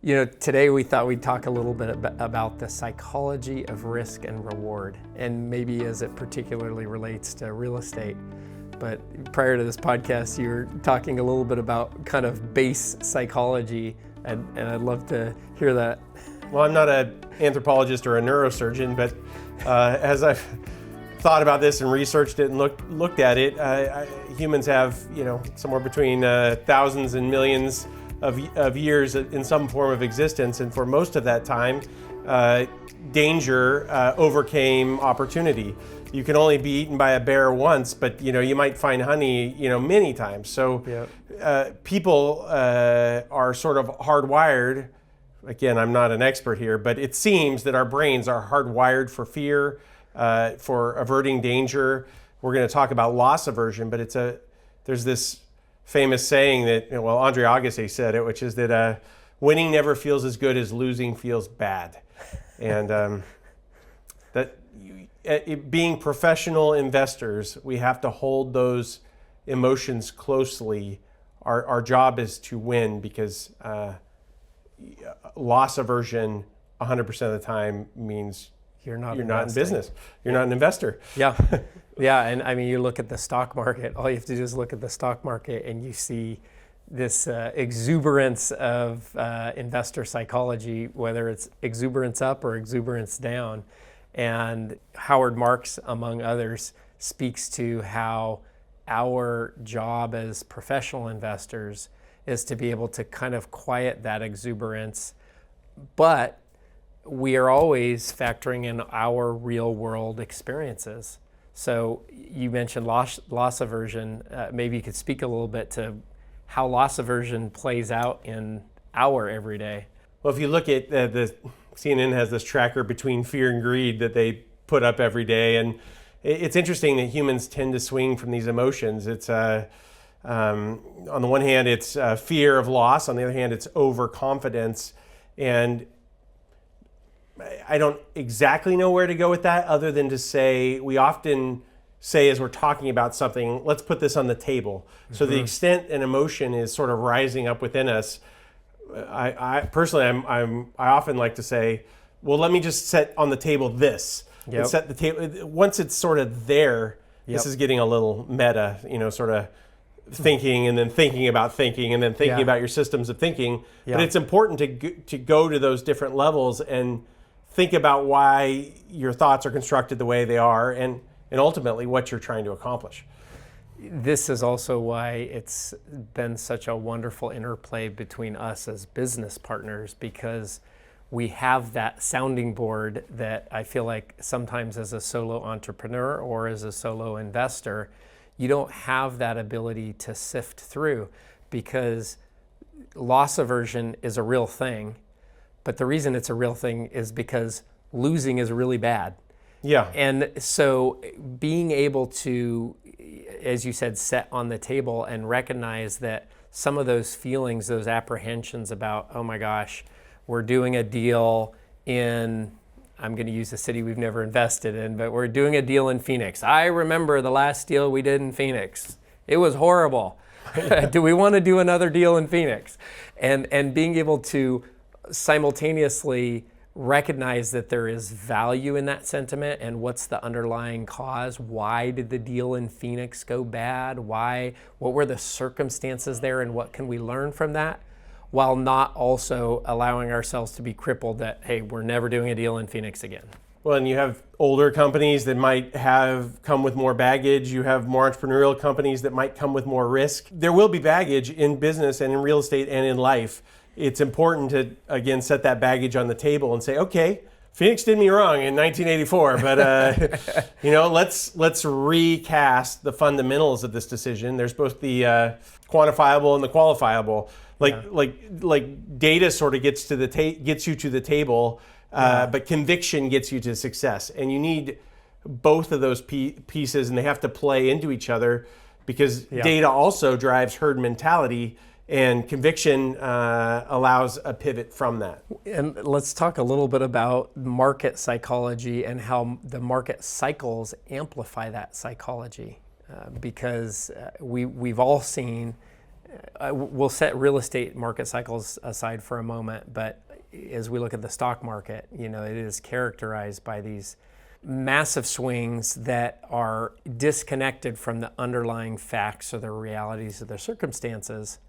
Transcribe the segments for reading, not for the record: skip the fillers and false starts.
Today we thought we'd talk a little bit about the psychology of risk and reward, and maybe as it particularly relates to real estate. But prior to this podcast, you were talking a little bit about kind of base psychology, and I'd love to hear that. Well, I'm not an anthropologist or a neurosurgeon, but as I've thought about this and researched it and looked at it, humans have, somewhere between thousands and millions of years in some form of existence, and for most of that time, danger overcame opportunity. You can only be eaten by a bear once, but you might find honey many times. So people are sort of hardwired. Again, I'm not an expert here, but it seems that our brains are hardwired for fear, for averting danger. We're going to talk about loss aversion, but there's this famous saying that, Andre Agassi said it, which is that winning never feels as good as losing feels bad. And being professional investors, we have to hold those emotions closely. Our job is to win, because loss aversion 100% of the time means you're not in business. You're not an investor. Yeah. Yeah, and I mean, you look at the stock market, all you have to do is look at the stock market and you see this exuberance of investor psychology, whether it's exuberance up or exuberance down. And Howard Marks, among others, speaks to how our job as professional investors is to be able to kind of quiet that exuberance, but we are always factoring in our real world experiences. So you mentioned loss aversion. Maybe you could speak a little bit to how loss aversion plays out in our everyday. Well, if you look at the CNN has this tracker between fear and greed that they put up every day, and it's interesting that humans tend to swing from these emotions. It's on the one hand, it's fear of loss. On the other hand, it's overconfidence. And I don't exactly know where to go with that, other than to say, we often say as we're talking about something, let's put this on the table. Mm-hmm. So the extent an emotion is sort of rising up within us, I personally, I often like to say, well, let me just set on the table this. Yep. And set the table. Once it's sort of there, this is getting a little meta, sort of thinking and then thinking about thinking and then thinking about your systems of thinking. But it's important to go to those different levels and think about why your thoughts are constructed the way they are, and ultimately what you're trying to accomplish. This is also why it's been such a wonderful interplay between us as business partners, because we have that sounding board that I feel like sometimes as a solo entrepreneur or as a solo investor, you don't have that ability to sift through, because loss aversion is a real thing. But the reason it's a real thing is because losing is really bad. Yeah. And so being able to, as you said, set on the table and recognize that some of those feelings, those apprehensions about, oh my gosh, we're doing a deal in, I'm going to use a city we've never invested in, but we're doing a deal in Phoenix. I remember the last deal we did in Phoenix. It was horrible. Do we want to do another deal in Phoenix? And being able to simultaneously recognize that there is value in that sentiment and what's the underlying cause. Why did the deal in Phoenix go bad? What were the circumstances there, and what can we learn from that, while not also allowing ourselves to be crippled that, hey, we're never doing a deal in Phoenix again. Well, and you have older companies that might have come with more baggage. You have more entrepreneurial companies that might come with more risk. There will be baggage in business and in real estate and in life. It's important to, again, set that baggage on the table and say, okay, Phoenix did me wrong in 1984, but let's recast the fundamentals of this decision. There's both the quantifiable and the qualifiable. Like data sort of gets you to the table, but conviction gets you to success. And you need both of those pieces, and they have to play into each other, because data also drives herd mentality. And conviction allows a pivot from that. And let's talk a little bit about market psychology and how the market cycles amplify that psychology. Because we've all seen we'll set real estate market cycles aside for a moment, but as we look at the stock market, it is characterized by these massive swings that are disconnected from the underlying facts or the realities of their circumstances.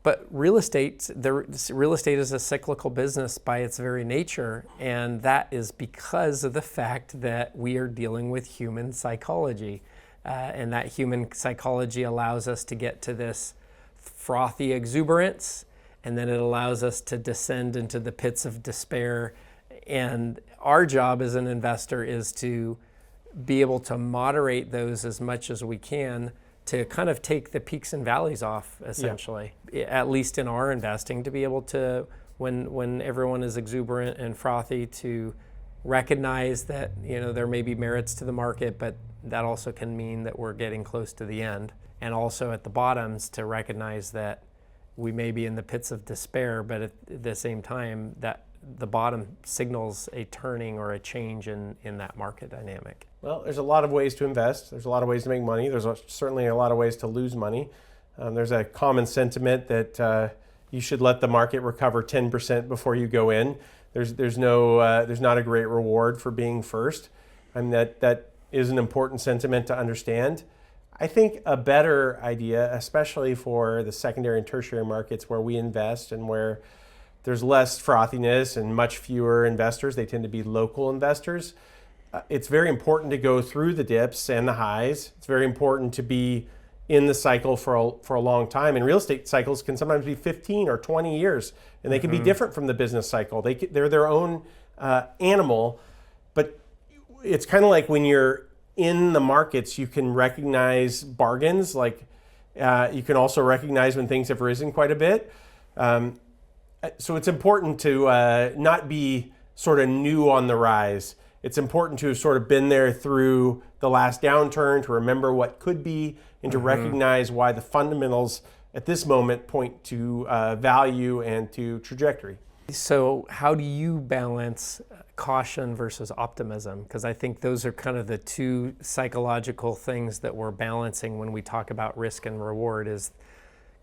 But real estate is a cyclical business by its very nature, and that is because of the fact that we are dealing with human psychology. And that human psychology allows us to get to this frothy exuberance, and then it allows us to descend into the pits of despair. And our job as an investor is to be able to moderate those as much as we can to kind of take the peaks and valleys off, essentially, at least in our investing, to be able to, when everyone is exuberant and frothy, to recognize that there may be merits to the market, but that also can mean that we're getting close to the end. And also at the bottoms, to recognize that we may be in the pits of despair, but at the same time, that the bottom signals a turning or a change in that market dynamic. Well, there's a lot of ways to invest. There's a lot of ways to make money. There's certainly a lot of ways to lose money. There's a common sentiment that you should let the market recover 10% before you go in. There's not a great reward for being first. That is an important sentiment to understand. I think a better idea, especially for the secondary and tertiary markets where we invest and where there's less frothiness and much fewer investors, they tend to be local investors. It's very important to go through the dips and the highs. It's very important to be in the cycle for a long time. And real estate cycles can sometimes be 15 or 20 years, and they can be different from the business cycle. They're their own animal, but it's kind of like when you're in the markets, you can recognize bargains. Like you can also recognize when things have risen quite a bit. So it's important to not be sort of new on the rise. It's important to have sort of been there through the last downturn, to remember what could be, and to recognize why the fundamentals at this moment point to value and to trajectory. So how do you balance caution versus optimism? Because I think those are kind of the two psychological things that we're balancing when we talk about risk and reward, is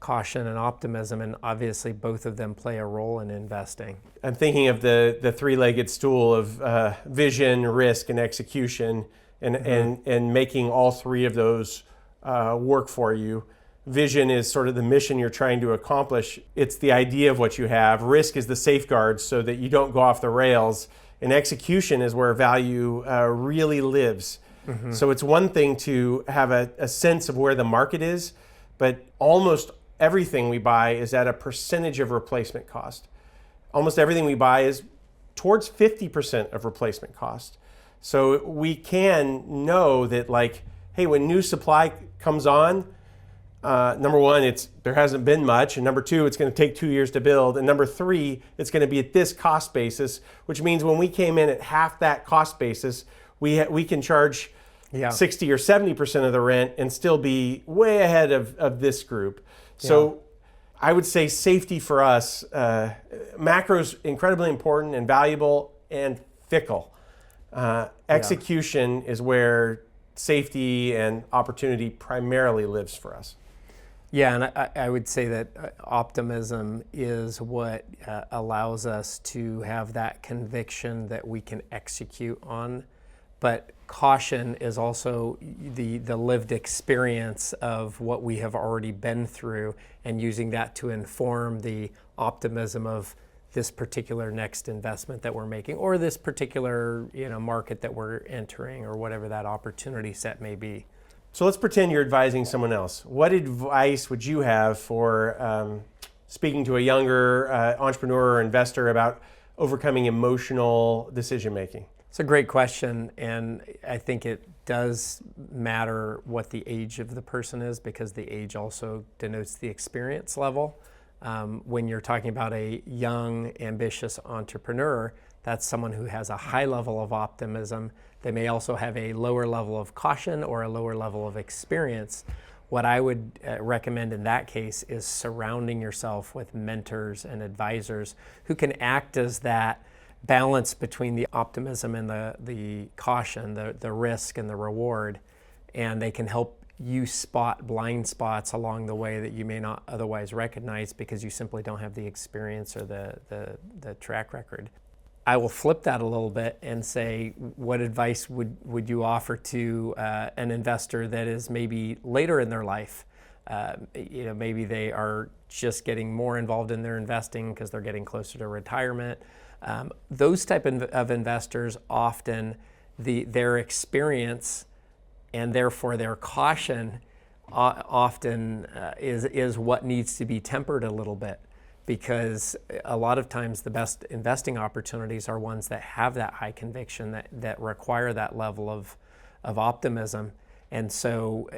caution and optimism, and obviously both of them play a role in investing. I'm thinking of the three-legged stool of vision, risk, and execution, and making all three of those work for you. Vision is sort of the mission you're trying to accomplish. It's the idea of what you have. Risk is the safeguards so that you don't go off the rails. And execution is where value really lives. So it's one thing to have a sense of where the market is, but almost everything we buy is at a percentage of replacement cost. Almost everything we buy is towards 50% of replacement cost. So we can know that, like, hey, when new supply comes on, number one, there hasn't been much, and number two, it's going to take 2 years to build, and number three, it's going to be at this cost basis, which means when we came in at half that cost basis, we can charge 60 or 70% of the rent and still be way ahead of this group. So I would say safety for us, macro's incredibly important and valuable and fickle. Execution is where safety and opportunity primarily lives for us. Yeah, and I would say that optimism is what allows us to have that conviction that we can execute on. But caution is also the lived experience of what we have already been through, and using that to inform the optimism of this particular next investment that we're making, or this particular market that we're entering, or whatever that opportunity set may be. So let's pretend you're advising someone else. What advice would you have for speaking to a younger entrepreneur or investor about overcoming emotional decision making? It's a great question, and I think it does matter what the age of the person is, because the age also denotes the experience level. When you're talking about a young, ambitious entrepreneur, that's someone who has a high level of optimism. They may also have a lower level of caution or a lower level of experience. What I would recommend in that case is surrounding yourself with mentors and advisors who can act as that balance between the optimism and the caution, the risk and the reward, and they can help you spot blind spots along the way that you may not otherwise recognize because you simply don't have the experience or the track record. I will flip that a little bit and say, what advice would you offer to an investor that is maybe later in their life? Maybe they are just getting more involved in their investing because they're getting closer to retirement. Those type of investors, often their experience and therefore their caution often is what needs to be tempered a little bit, because a lot of times the best investing opportunities are ones that have that high conviction, that require that level of optimism. And so,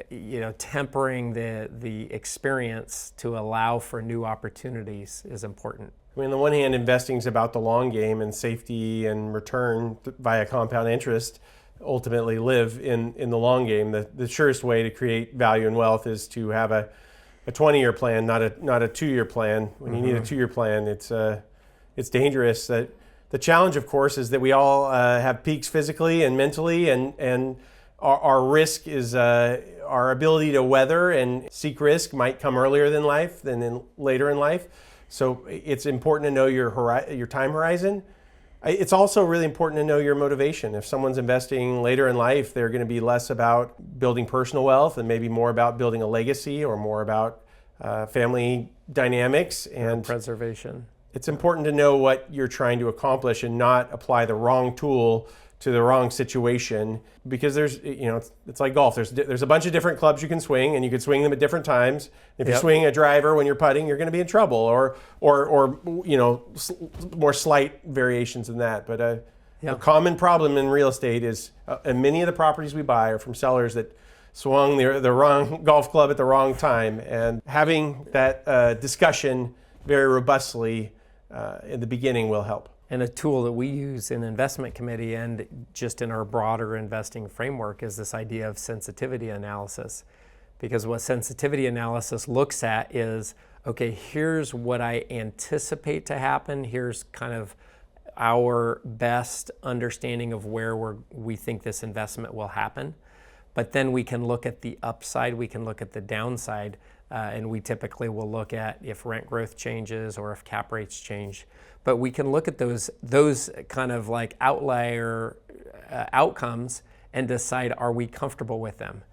tempering the experience to allow for new opportunities is important. I mean, on the one hand, investing is about the long game, and safety and return via compound interest ultimately live in the long game. The surest way to create value and wealth is to have a 20-year plan, not a 2-year plan. When you need a 2-year plan, it's dangerous. The challenge, of course, is that we all have peaks physically and mentally, and our risk is our ability to weather and seek risk might come earlier than life than later in life. So it's important to know your time horizon. It's also really important to know your motivation. If someone's investing later in life, they're going to be less about building personal wealth and maybe more about building a legacy or more about family dynamics and preservation. It's important to know what you're trying to accomplish and not apply the wrong tool to the wrong situation, because there's, it's like golf. There's a bunch of different clubs you can swing, and you can swing them at different times. If you swing a driver when you're putting, you're going to be in trouble, or more slight variations than that. But a common problem in real estate is, and many of the properties we buy are from sellers that swung the wrong golf club at the wrong time. And having that discussion very robustly in the beginning will help. And a tool that we use in investment committee and just in our broader investing framework is this idea of sensitivity analysis. Because what sensitivity analysis looks at is, okay, here's what I anticipate to happen. Here's kind of our best understanding of where we think this investment will happen. But then we can look at the upside, we can look at the downside, and we typically will look at if rent growth changes or if cap rates change. But we can look at those kind of like outlier outcomes and decide, are we comfortable with them?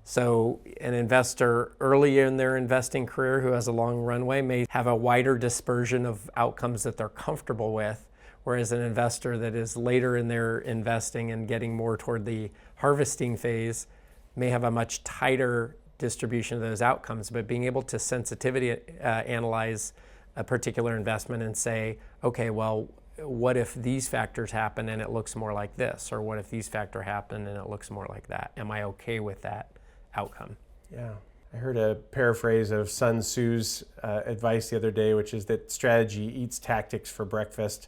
So an investor early in their investing career who has a long runway may have a wider dispersion of outcomes that they're comfortable with, whereas an investor that is later in their investing and getting more toward the harvesting phase may have a much tighter distribution of those outcomes. But being able to sensitivity analyze a particular investment and say, okay, well, what if these factors happen and it looks more like this? Or what if these factors happen and it looks more like that? Am I okay with that outcome? Yeah. I heard a paraphrase of Sun Tzu's advice the other day, which is that strategy eats tactics for breakfast.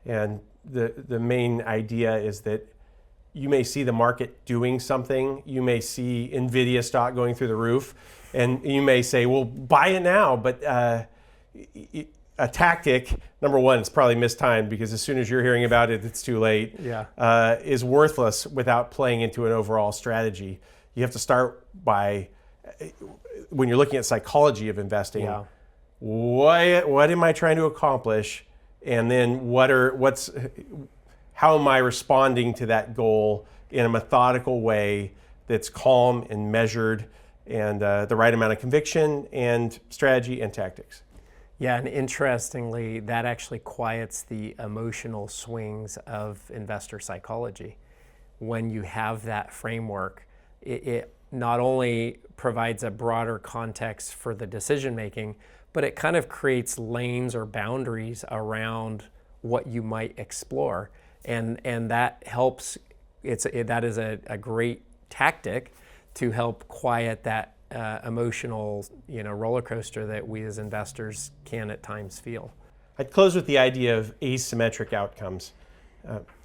And the main idea is that you may see the market doing something. You may see NVIDIA stock going through the roof, and you may say, well, buy it now. But a tactic, number one, it's probably mistimed, because as soon as you're hearing about it, it's too late, is worthless without playing into an overall strategy. You have to start by, when you're looking at psychology of investing, what am I trying to accomplish? And then how am I responding to that goal in a methodical way that's calm and measured, and the right amount of conviction and strategy and tactics. Yeah, and interestingly, that actually quiets the emotional swings of investor psychology. When you have that framework, it not only provides a broader context for the decision making, but it kind of creates lanes or boundaries around what you might explore. And that helps, that is a great tactic to help quiet that emotional roller coaster that we as investors can at times feel. I'd close with the idea of asymmetric outcomes.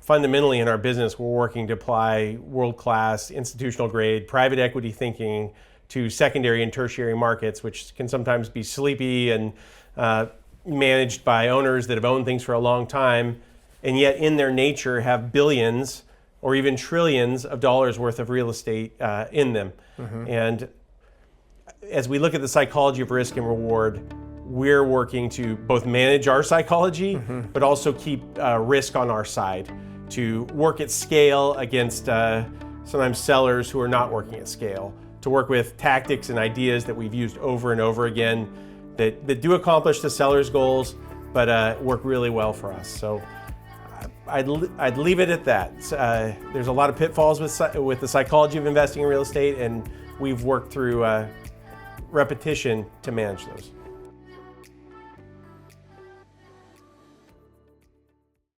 Fundamentally in our business, we're working to apply world-class, institutional grade, private equity thinking to secondary and tertiary markets, which can sometimes be sleepy and managed by owners that have owned things for a long time, and yet in their nature have billions or even trillions of dollars worth of real estate in them. And as we look at the psychology of risk and reward, we're working to both manage our psychology, but also keep risk on our side, to work at scale against sometimes sellers who are not working at scale, to work with tactics and ideas that we've used over and over again that do accomplish the seller's goals, but work really well for us. So I'd leave it at that. There's a lot of pitfalls with the psychology of investing in real estate, and we've worked through repetition to manage those.